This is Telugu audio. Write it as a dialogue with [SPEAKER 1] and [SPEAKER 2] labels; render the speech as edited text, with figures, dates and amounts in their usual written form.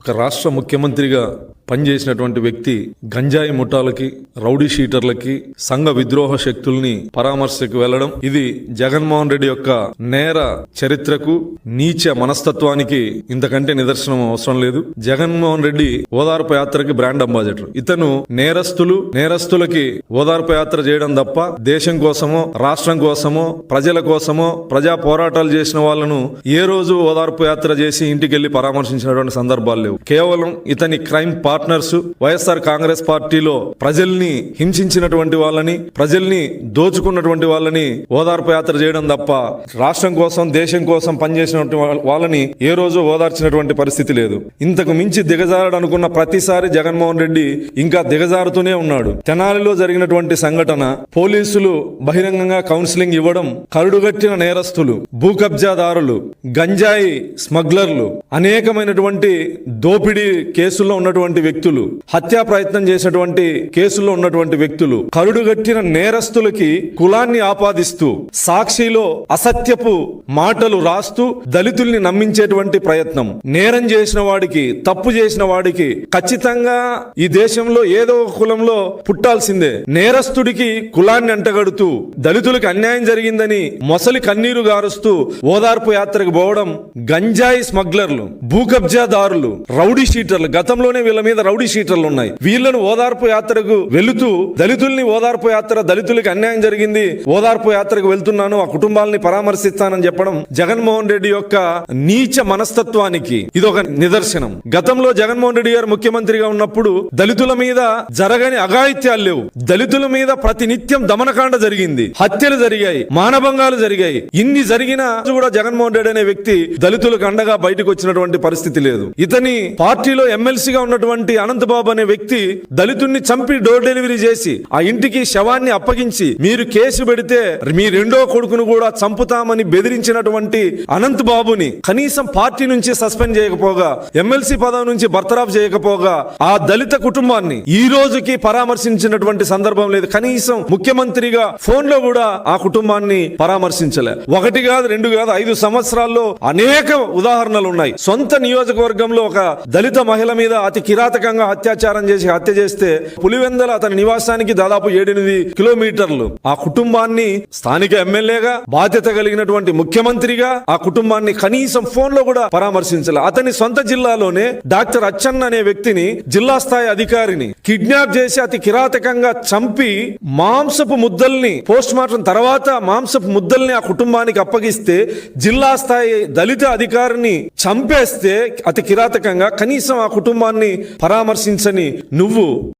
[SPEAKER 1] ఒక రాష్ట్ర ముఖ్యమంత్రిగా పనిచేసినటువంటి వ్యక్తి గంజాయి ముఠాలకి, రౌడీ షీటర్లకి, సంఘ విద్రోహ శక్తుల్ని పరామర్శకు వెళ్లడం ఇది జగన్మోహన్ రెడ్డి యొక్క నేర చరిత్రకు, నీచ మనస్తత్వానికి ఇంతకంటే నిదర్శనం అవసరం లేదు. జగన్మోహన్ రెడ్డి ఓదార్పు యాత్రకి బ్రాండ్ అంబాసిడర్. ఇతను నేరస్తులకి ఓదార్పు యాత్ర చేయడం తప్ప దేశం కోసమో, రాష్ట్రం కోసమో, ప్రజల కోసమో, ప్రజా పోరాటాలు చేసిన వాళ్ళను ఏ రోజు ఓదార్పు యాత్ర చేసి ఇంటికి వెళ్లి పరామర్శించినటువంటి సందర్భాలు లేవు. కేవలం ఇతని క్రైమ్ పార్ట్నర్స్ వైఎస్ఆర్ కాంగ్రెస్ పార్టీలో ప్రజల్ని హింసించినటువంటి వాళ్ళని, ప్రజల్ని దోచుకున్నటువంటి వాళ్ళని ఓదార్పు యాత్ర చేయడం తప్ప రాష్ట్రం కోసం, దేశం కోసం పనిచేసినటువంటి వాళ్ళని ఏ రోజు ఓదార్చినటువంటి పరిస్థితి లేదు. ఇంతకు మించి దిగజారడనుకున్న ప్రతిసారి జగన్మోహన్ రెడ్డి ఇంకా దిగజారుతూనే ఉన్నాడు. తెనాలిలో జరిగినటువంటి సంఘటన, పోలీసులు బహిరంగంగా కౌన్సిలింగ్ ఇవ్వడం, కరుడుగట్టిన నేరస్తులు, భూ కబ్జాదారులు, గంజాయి స్మగ్లర్లు, అనేకమైనటువంటి దోపిడీ కేసుల్లో ఉన్నటువంటి వ్యక్తులు, హత్యా ప్రయత్నం చేసినటువంటి కేసుల్లో ఉన్నటువంటి వ్యక్తులు, కరుడుగట్టిన నేరస్తులకి కులాన్ని ఆపాదిస్తూ, సాక్షిలో అసత్యపు మాటలు రాస్తూ దళితుల్ని నమ్మించేటువంటి ప్రయత్నం. నేరం చేసిన వాడికి, తప్పు చేసిన వాడికి ఖచ్చితంగా ఈ దేశంలో ఏదో ఒక కులంలో పుట్టాల్సిందే. నేరస్తుడికి కులాన్ని అంటగడుతూ దళితులకు అన్యాయం జరిగిందని మొసలి కన్నీరు గారుస్తూ ఓదార్పు యాత్రకు పోవడం గంజాయి స్మగ్లర్లు, భూ కబ్జాదారులు, రౌడీ షీటర్లు, గతంలోనే వీళ్ళ మీద రౌడీ షీటర్లు ఉన్నాయి. వీళ్ళను ఓదార్పు యాత్రకు వెళుతూ దళితుల్ని ఓదార్పు యాత్ర, దళితులకి అన్యాయం జరిగింది, ఓదార్పు యాత్రకు వెళ్తున్నాను, ఆ కుటుంబాలని పరామర్శిస్తానని చెప్పడం జగన్మోహన్ రెడ్డి యొక్క నీచ మనస్తత్వానికి ఇదొక నిదర్శనం. గతంలో జగన్మోహన్ రెడ్డి గారు ముఖ్యమంత్రిగా ఉన్నప్పుడు దళితుల మీద జరగని అఘాయిత్యాలు లేవు. దళితుల మీద ప్రతినిత్యం దమనకాండ జరిగింది, హత్యలు జరిగాయి, మానభంగాలు జరిగాయి. ఇన్ని జరిగినా కూడా జగన్మోహన్ రెడ్డి అనే వ్యక్తి దళితులకు అండగా బయటకు వచ్చినటువంటి పరిస్థితి లేదు. ఇతని పార్టీలో ఎమ్మెల్సీగా ఉన్నటువంటి అనంతబాబు అనే వ్యక్తి దళితుడిని చంపి డోర్ డెలివరీ చేసి ఆ ఇంటికి శవాన్ని అప్పగించి మీరు కేసు పెడితే మీ రెండో కొడుకును కూడా చంపుతామని బెదిరించినటువంటి అనంత్ బాబుని కనీసం పార్టీ నుంచి సస్పెండ్ చేయకపోగా, ఎమ్మెల్సీ పదవి నుంచి బర్తరాఫ్ చేయకపోగా ఆ దళిత కుటుంబాన్ని ఈ రోజుకి పరామర్శించినటువంటి సందర్భం లేదు. కనీసం ముఖ్యమంత్రిగా ఫోన్ లో కూడా ఆ కుటుంబాన్ని పరామర్శించలే. ఒకటి కాదు, రెండు కాదు, 5 సంవత్సరాల్లో అనేక ఉదాహరణలు ఉన్నాయి. సొంత నియోజకవర్గంలో ఒక దళిత మహిళ మీద అతి కిరాతకంగా అత్యాచారం చేసి హత్య చేస్తే పులివెందల అతని నివాసానికి దాదాపు 7-8 కిలోమీటర్లు. ఆ కుటుంబాన్ని స్థానిక ఎమ్మెల్యేగా, బాధ్యత కలిగినటువంటి ముఖ్యమంత్రిగా ఆ కుటుంబాన్ని కనీసం ఫోన్ లో కూడా పరామర్శించాలి. అతని సొంత జిల్లాలోనే డాక్టర్ అచ్చన్న అనే వ్యక్తిని, జిల్లా స్థాయి అధికారిని కిడ్నాప్ చేసి అతి కిరాతకంగా చంపి మాంసపు ముద్దల్ని పోస్ట్ మార్టం తర్వాత మాంసపు ముద్దల్ని ఆ కుటుంబానికి అప్పగిస్తే, జిల్లా స్థాయి దళిత అధికారిని చంపేస్తే అతి కిరాతకంగా, కనీసం ఆ కుటుంబాన్ని పరామర్శించని నువ్వు